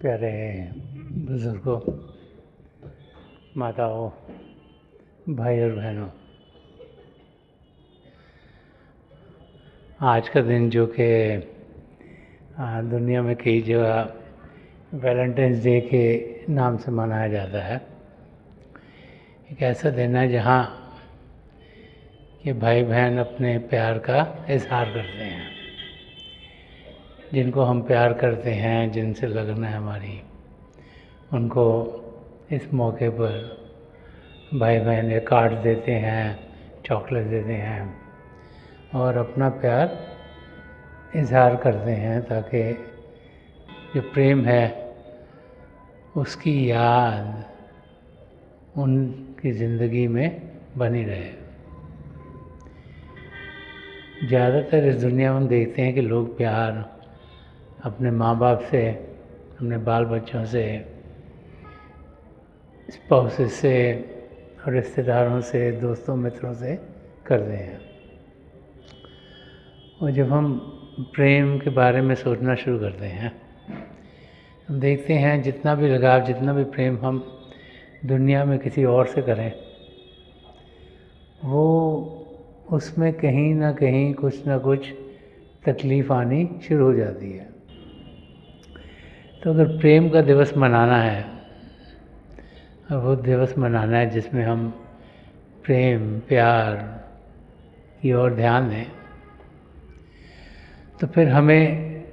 प्यारे बुज़ुर्गों, माताओं, भाई और बहनों, आज का दिन जो कि दुनिया में कई जगह वैलेंटाइंस डे के नाम से मनाया जाता है। एक ऐसा दिन है जहाँ कि भाई बहन अपने प्यार का इज़हार करते हैं। जिनको हम प्यार करते हैं, जिनसे लगन है हमारी, उनको इस मौके पर भाई बहन ये कार्ड देते हैं, चॉकलेट देते हैं और अपना प्यार इज़हार करते हैं ताकि जो प्रेम है उसकी याद उनकी ज़िंदगी में बनी रहे। ज़्यादातर इस दुनिया में हम देखते हैं कि लोग प्यार अपने माँ बाप से, अपने बाल बच्चों से, स्पाउसेस से, रिश्तेदारों से, दोस्तों मित्रों से करते हैं। और जब हम प्रेम के बारे में सोचना शुरू करते हैं, हम देखते हैं जितना भी लगाव, जितना भी प्रेम हम दुनिया में किसी और से करें, वो उसमें कहीं ना कहीं कुछ ना कुछ तकलीफ़ आनी शुरू हो जाती है। तो अगर प्रेम का दिवस मनाना है, और वो दिवस मनाना है जिसमें हम प्रेम, प्यार की ओर ध्यान दें, तो फिर हमें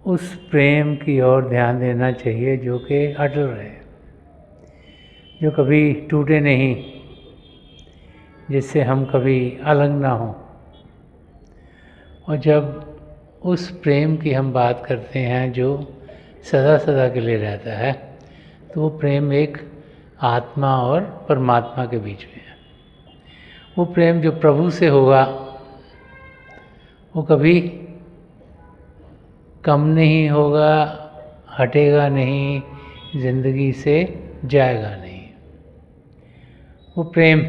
उस प्रेम की ओर ध्यान देना चाहिए जो कि अटल रहे, जो कभी टूटे नहीं, जिससे हम कभी अलग ना हों। और जब उस प्रेम की हम बात करते हैं जो सदा सदा के लिए रहता है, तो वो प्रेम एक आत्मा और परमात्मा के बीच में है। वो प्रेम जो प्रभु से होगा वो कभी कम नहीं होगा, हटेगा नहीं, ज़िंदगी से जाएगा नहीं। वो प्रेम,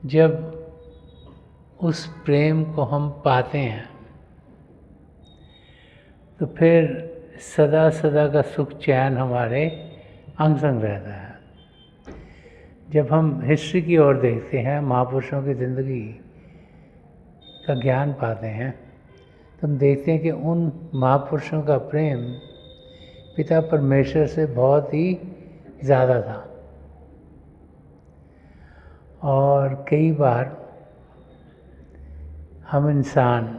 जब उस प्रेम को हम पाते हैं तो फिर सदा सदा का सुख चैन हमारे अंग संग रहता है। जब हम हिस्ट्री की ओर देखते हैं, महापुरुषों की ज़िंदगी का ज्ञान पाते हैं, तो हम देखते हैं कि उन महापुरुषों का प्रेम पिता परमेश्वर से बहुत ही ज़्यादा था। और कई बार हम इंसान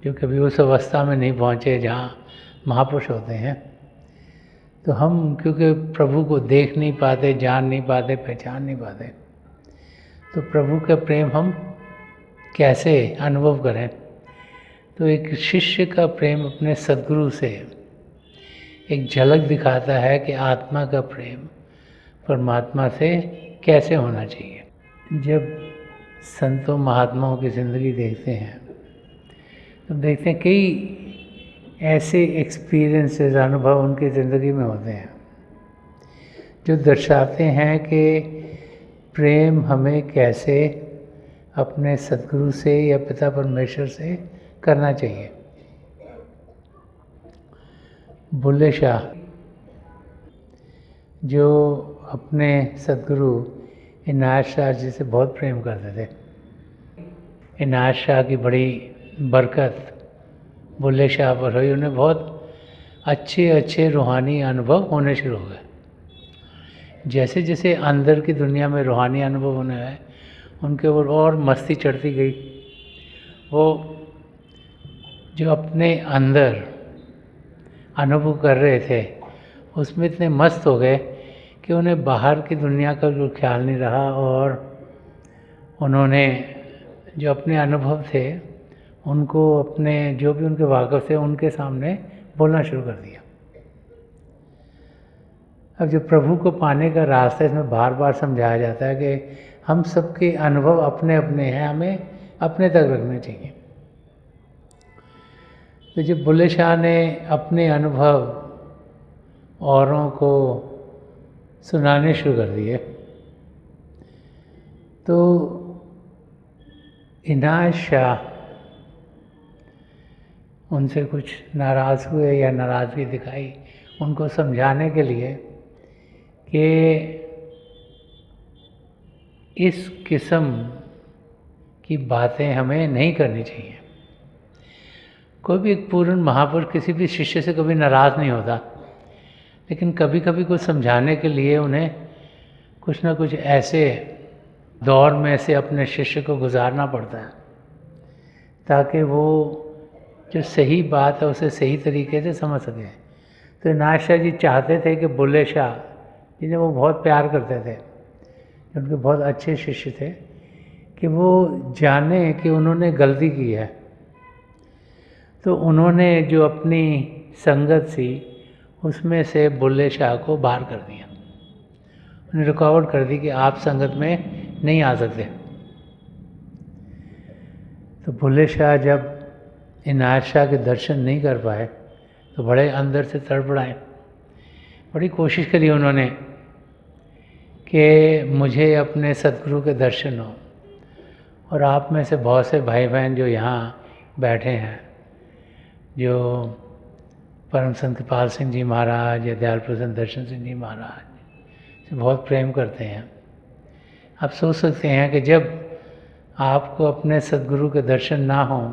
जो कभी उस अवस्था में नहीं पहुँचे जहाँ महापुरुष होते हैं, तो हम क्योंकि प्रभु को देख नहीं पाते, जान नहीं पाते, पहचान नहीं पाते, तो प्रभु का प्रेम हम कैसे अनुभव करें। तो एक शिष्य का प्रेम अपने सद्गुरु से एक झलक दिखाता है कि आत्मा का प्रेम परमात्मा से कैसे होना चाहिए। जब संतों महात्माओं की ज़िंदगी देखते हैं तो देखते हैं कई ऐसे एक्सपीरियंसेस, अनुभव उनकी ज़िंदगी में होते हैं जो दर्शाते हैं कि प्रेम हमें कैसे अपने सद्गुरु से या पिता परमेश्वर से करना चाहिए। बुल्ले शाह जो अपने सद्गुरु इनायत शाह जी से बहुत प्रेम करते थे, इनायत शाह की बड़ी बरकत बुल्ले शाह पर हुई। उन्हें बहुत अच्छे अच्छे रूहानी अनुभव होने शुरू हो गए। जैसे जैसे अंदर की दुनिया में रूहानी अनुभव होने गए, उनके ऊपर और मस्ती चढ़ती गई। वो जो अपने अंदर अनुभव कर रहे थे उसमें इतने मस्त हो गए कि उन्हें बाहर की दुनिया का कोई ख्याल नहीं रहा, और उन्होंने जो अपने अनुभव थे उनको, अपने जो भी उनके वाकफ़ थे, उनके सामने बोलना शुरू कर दिया। अब जो प्रभु को पाने का रास्ता, इसमें बार बार समझाया जाता है कि हम सबके अनुभव अपने अपने हैं, हमें अपने तक रखने चाहिए। तो जब बुल्ले शाह ने अपने अनुभव औरों को सुनाने शुरू कर दिए, तो इनायत शाह उनसे कुछ नाराज़ हुए या नाराज़गी दिखाई, उनको समझाने के लिए कि इस किस्म की बातें हमें नहीं करनी चाहिए। कोई भी एक पूर्ण महापुरुष किसी भी शिष्य से कभी नाराज़ नहीं होता, लेकिन कभी कभी कुछ समझाने के लिए उन्हें कुछ ना कुछ ऐसे दौर में से अपने शिष्य को गुजारना पड़ता है ताकि वो जो सही बात है उसे सही तरीके से समझ सकें। तो इनायत शाह जी चाहते थे कि बुल्ले शाह जिन्हें वो बहुत प्यार करते थे, उनके बहुत अच्छे शिष्य थे, कि वो जाने कि उन्होंने गलती की है। तो उन्होंने जो अपनी संगत थी उसमें से बुल्ले शाह को बाहर कर दिया, उन्हें रुकावट कर दी कि आप संगत में नहीं आ सकते। तो बुल्ले शाह जब इनायत शाह के दर्शन नहीं कर पाए तो बड़े अंदर से तड़पड़ाए। बड़ी कोशिश करी उन्होंने कि मुझे अपने सतगुरु के दर्शन हो, और आप में से बहुत से भाई बहन जो यहाँ बैठे हैं, जो परम संत कृपाल सिंह जी महाराज या दयाल प्रसन्न दर्शन सिंह जी महाराज से बहुत प्रेम करते हैं, आप सोच सकते हैं कि जब आपको अपने सतगुरु के दर्शन ना हों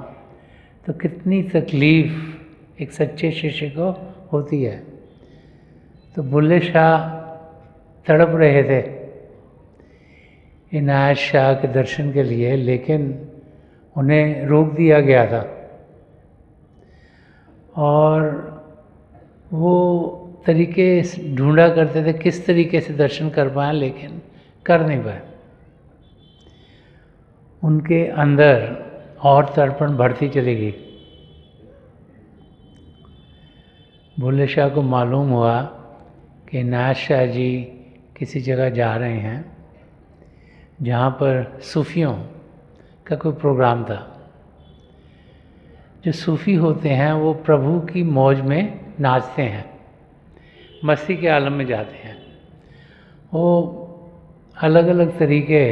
तो कितनी तकलीफ़ एक सच्चे शिष्य को होती है। तो बुल्ले शाह तड़प रहे थे इनायत शाह के दर्शन के लिए, लेकिन उन्हें रोक दिया गया था और वो तरीके ढूंढा करते थे किस तरीके से दर्शन कर पाएँ, लेकिन कर नहीं पाए। उनके अंदर और तड़पण बढ़ती चली गई। बुल्ले शाह को मालूम हुआ कि इनायत शाह जी किसी जगह जा रहे हैं जहाँ पर सूफियों का कोई प्रोग्राम था। जो सूफ़ी होते हैं वो प्रभु की मौज में नाचते हैं, मस्ती के आलम में जाते हैं। वो अलग अलग तरीके,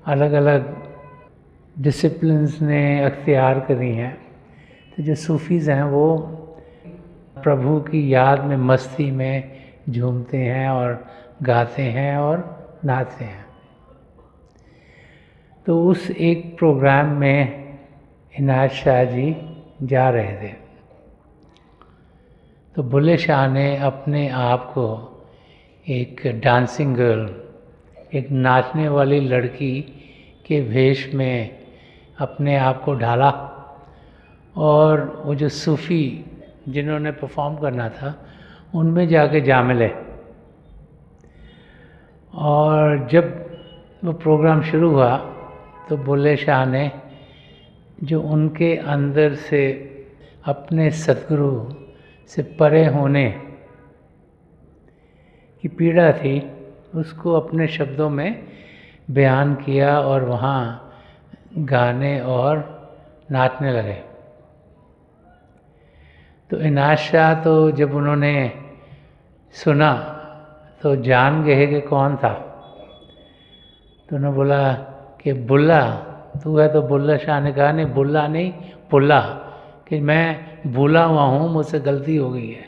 अलग अलग डिसिप्लिन्स ने अख्तियार करी हैं। तो जो सूफ़ीज़ हैं वो प्रभु की याद में मस्ती में झूमते हैं और गाते हैं और नाचते हैं। तो उस एक प्रोग्राम में इनायत शाह जी जा रहे थे। तो बुल्ले शाह ने अपने आप को एक डांसिंग गर्ल, एक नाचने वाली लड़की के वेश में अपने आप को ढाला, और वो जो सूफ़ी जिन्होंने परफॉर्म करना था उनमें जाके जा मिले। और जब वो प्रोग्राम शुरू हुआ तो बुल्ले शाह ने जो उनके अंदर से अपने सतगुरु से परे होने की पीड़ा थी उसको अपने शब्दों में बयान किया और वहाँ गाने और नाचने लगे। तो इनायत शाह तो जब उन्होंने सुना तो जान गए कि कौन था। तो उन्होंने बोला कि बुल्ला तू है? तो बुल्ले शाह ने कहा नहीं, बुल्ला नहीं, पुल्ला, कि मैं भूला हुआ हूँ, मुझसे गलती हो गई है,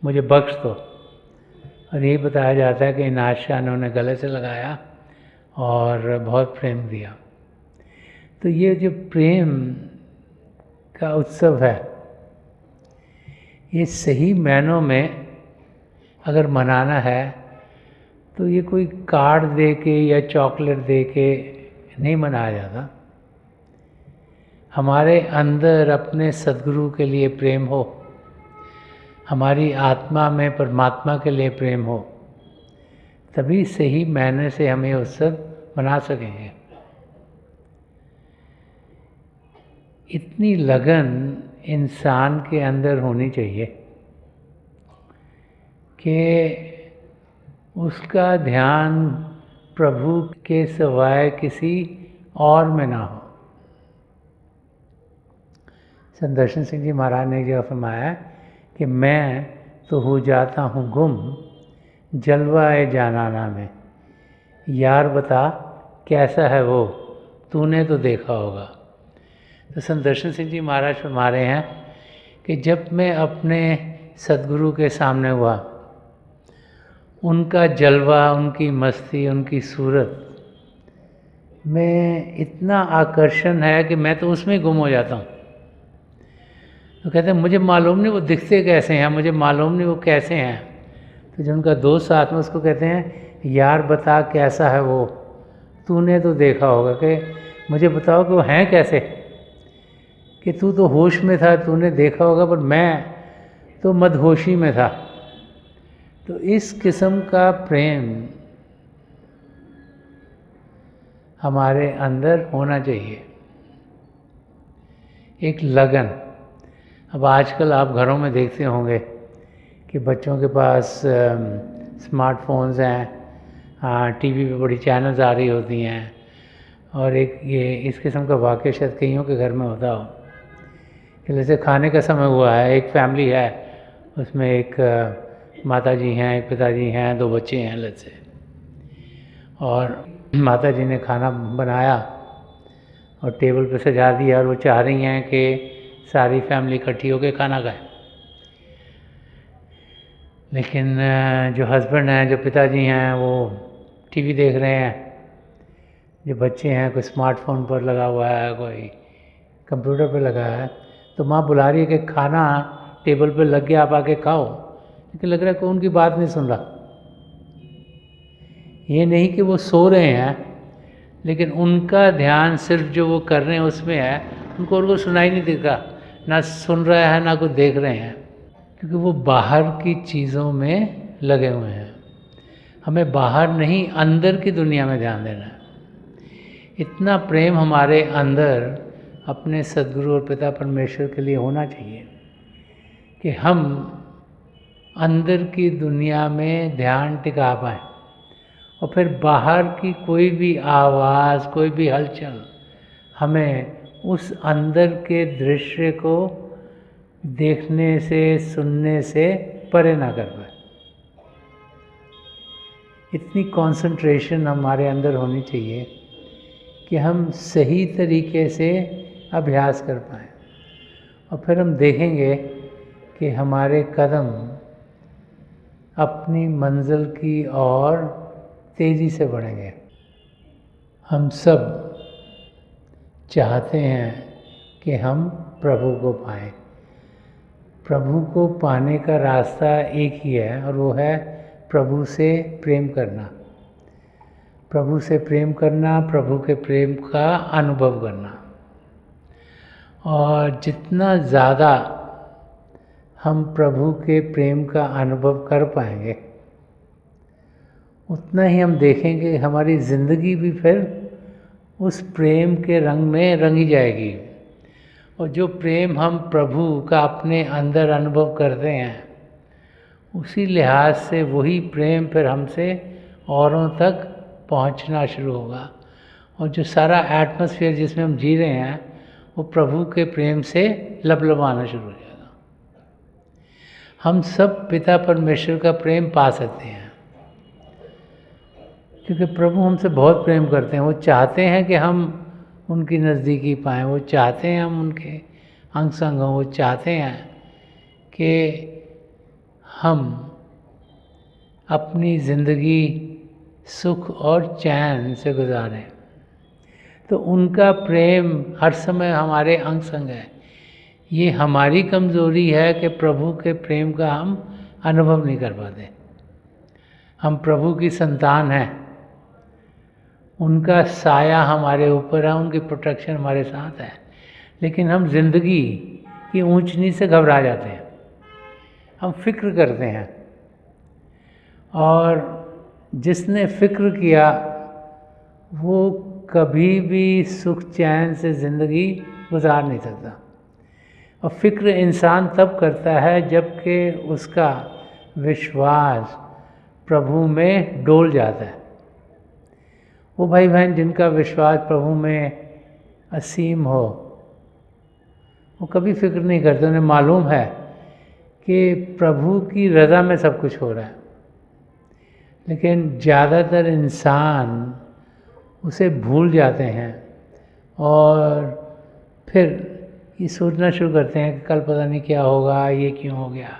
मुझे बख्श दो। और यही बताया जाता है कि इनायत शाह ने उन्हें गले से लगाया और बहुत प्रेम दिया। तो ये जो प्रेम का उत्सव है, ये सही मायनों में अगर मनाना है तो ये कोई कार्ड दे के या चॉकलेट दे के नहीं मनाया जाता। हमारे अंदर अपने सद्गुरु के लिए प्रेम हो, हमारी आत्मा में परमात्मा के लिए प्रेम हो, तभी सही मायने से हम ये उत्सव मना सकेंगे। इतनी लगन इंसान के अंदर होनी चाहिए कि उसका ध्यान प्रभु के सिवाय किसी और में ना हो। संत दर्शन सिंह जी महाराज ने जो फरमाया कि मैं तो हो जाता हूँ गुम जलवाए जानाना में, यार बता कैसा है वो, तूने तो देखा होगा। तो संत दर्शन सिंह जी महाराज फरमा रहे हैं कि जब मैं अपने सदगुरु के सामने हुआ, उनका जलवा, उनकी मस्ती, उनकी सूरत में इतना आकर्षण है कि मैं तो उसमें गुम हो जाता हूँ। तो कहते हैं मुझे मालूम नहीं वो दिखते कैसे हैं, मुझे मालूम नहीं वो कैसे हैं। तो जो उनका दोस्त साथ में, उसको कहते हैं यार बता कैसा है वो, तूने तो देखा होगा, कि मुझे बताओ कि वो हैं कैसे, कि तू तो होश में था, तूने देखा होगा, पर मैं तो मदहोशी में था। तो इस किस्म का प्रेम हमारे अंदर होना चाहिए, एक लगन। अब आजकल आप घरों में देखते होंगे कि बच्चों के पास स्मार्टफोन्स हैं, टीवी पे बड़ी चैनल्स आ रही होती हैं, और एक ये इस किस्म का वाक़या शायद कईयों के घर में होता हो कि जैसे खाने का समय हुआ है, एक फैमिली है, उसमें एक माता जी हैं, एक पिताजी हैं, 2 बच्चे हैं अलग से, और माता जी ने खाना बनाया और टेबल पे सजा दिया, और वो चाह रही हैं कि सारी फैमिली इकट्ठी होकर खाना खाए। लेकिन जो हस्बैंड हैं, जो पिताजी हैं, वो टीवी देख रहे हैं, जो बच्चे हैं कोई स्मार्टफोन पर लगा हुआ है, कोई कंप्यूटर पर लगा है। तो माँ बुला रही है कि खाना टेबल पे लग गया, आप आके खाओ, लेकिन लग रहा है कि उनकी बात नहीं सुन रहा। ये नहीं कि वो सो रहे हैं, लेकिन उनका ध्यान सिर्फ जो वो कर रहे हैं उसमें है, उनको और कुछ सुनाई नहीं देता, ना सुन रहा है ना कुछ देख रहे हैं, क्योंकि वो बाहर की चीज़ों में लगे हुए हैं। हमें बाहर नहीं, अंदर की दुनिया में ध्यान देना है। इतना प्रेम हमारे अंदर अपने सद्गुरु और पिता परमेश्वर के लिए होना चाहिए कि हम अंदर की दुनिया में ध्यान टिका पाएँ, और फिर बाहर की कोई भी आवाज़, कोई भी हलचल हमें उस अंदर के दृश्य को देखने से, सुनने से परे ना कर पाए। इतनी कंसंट्रेशन हमारे अंदर होनी चाहिए कि हम सही तरीके से अभ्यास कर पाएँ, और फिर हम देखेंगे कि हमारे कदम अपनी मंजिल की ओर तेज़ी से बढ़ेंगे। हम सब चाहते हैं कि हम प्रभु को पाएं। प्रभु को पाने का रास्ता एक ही है, और वो है प्रभु से प्रेम करना। प्रभु से प्रेम करना, प्रभु के प्रेम का अनुभव करना। और जितना ज़्यादा हम प्रभु के प्रेम का अनुभव कर पाएंगे, उतना ही हम देखेंगे हमारी ज़िंदगी भी फिर उस प्रेम के रंग में रंगी जाएगी। और जो प्रेम हम प्रभु का अपने अंदर अनुभव करते हैं, उसी लिहाज से वही प्रेम फिर हमसे औरों तक पहुंचना शुरू होगा। और जो सारा एटमॉस्फेयर जिसमें हम जी रहे हैं, वो प्रभु के प्रेम से लबलबाना शुरू हो जाएगा। हम सब पिता परमेश्वर का प्रेम पा सकते हैं, क्योंकि प्रभु हमसे बहुत प्रेम करते हैं। वो चाहते हैं कि हम उनकी नज़दीकी पाएँ, वो चाहते हैं हम उनके अंग संग हों, वो चाहते हैं कि हम अपनी ज़िंदगी सुख और चैन से गुजारें। तो उनका प्रेम हर समय हमारे अंग संग है। ये हमारी कमज़ोरी है कि प्रभु के प्रेम का हम अनुभव नहीं कर पाते। हम प्रभु की संतान हैं, उनका साया हमारे ऊपर है, उनकी प्रोटेक्शन हमारे साथ है, लेकिन हम जिंदगी की ऊंच नीच से घबरा जाते हैं, हम फिक्र करते हैं, और जिसने फिक्र किया वो कभी भी सुख चैन से ज़िंदगी गुजार नहीं सकता। और फिक्र इंसान तब करता है जबकि उसका विश्वास प्रभु में डोल जाता है। वो भाई बहन जिनका विश्वास प्रभु में असीम हो, वो कभी फिक्र नहीं करते। उन्हें मालूम है कि प्रभु की रज़ा में सब कुछ हो रहा है। लेकिन ज़्यादातर इंसान उसे भूल जाते हैं और फिर ये सोचना शुरू करते हैं कि कल पता नहीं क्या होगा, ये क्यों हो गया,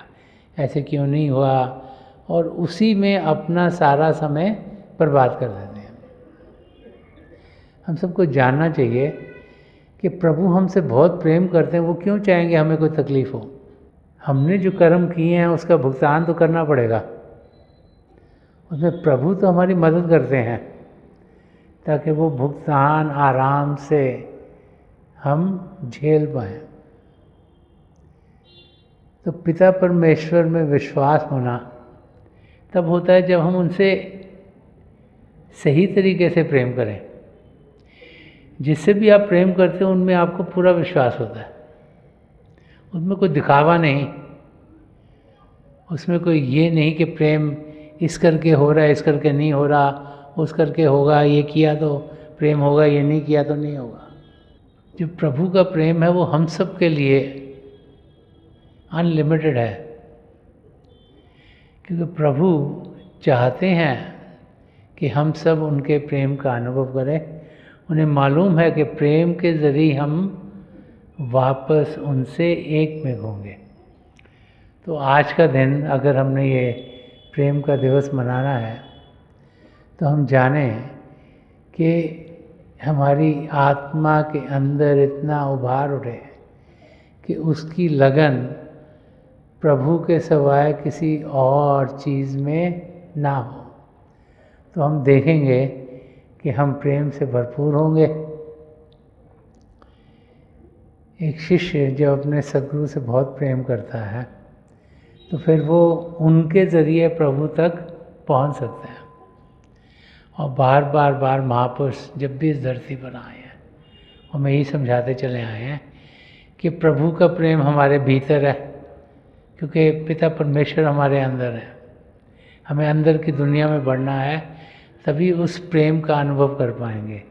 ऐसे क्यों नहीं हुआ, और उसी में अपना सारा समय बर्बाद कर देते हैं। हम सबको जानना चाहिए कि प्रभु हमसे बहुत प्रेम करते हैं, वो क्यों चाहेंगे हमें कोई तकलीफ़ हो। हमने जो कर्म किए हैं उसका भुगतान तो करना पड़ेगा, उसमें प्रभु तो हमारी मदद करते हैं ताकि वो भुगतान आराम से हम झेल पाएँ। तो पिता परमेश्वर में विश्वास होना तब होता है जब हम उनसे सही तरीके से प्रेम करें। जिससे भी आप प्रेम करते हो उनमें आपको पूरा विश्वास होता है, उसमें कोई दिखावा नहीं, उसमें कोई ये नहीं कि प्रेम इस करके हो रहा है, इस करके नहीं हो रहा, उस करके होगा, ये किया तो प्रेम होगा, ये नहीं किया तो नहीं होगा। जो प्रभु का प्रेम है वो हम सब के लिए अनलिमिटेड है, क्योंकि प्रभु चाहते हैं कि हम सब उनके प्रेम का अनुभव करें। उन्हें मालूम है कि प्रेम के ज़रिए हम वापस उनसे एक में होंगे। तो आज का दिन अगर हमने ये प्रेम का दिवस मनाना है तो हम जानें कि हमारी आत्मा के अंदर इतना उभार उठे कि उसकी लगन प्रभु के सिवाय किसी और चीज़ में ना हो। तो हम देखेंगे कि हम प्रेम से भरपूर होंगे। एक शिष्य जब अपने सद्गुरु से बहुत प्रेम करता है तो फिर वो उनके ज़रिए प्रभु तक पहुंच सकता है। और बार महापुरुष जब भी इस धरती पर आए हैं हमें यही समझाते चले आए हैं कि प्रभु का प्रेम हमारे भीतर है, क्योंकि पिता परमेश्वर हमारे अंदर है। हमें अंदर की दुनिया में बढ़ना है, तभी उस प्रेम का अनुभव कर पाएंगे।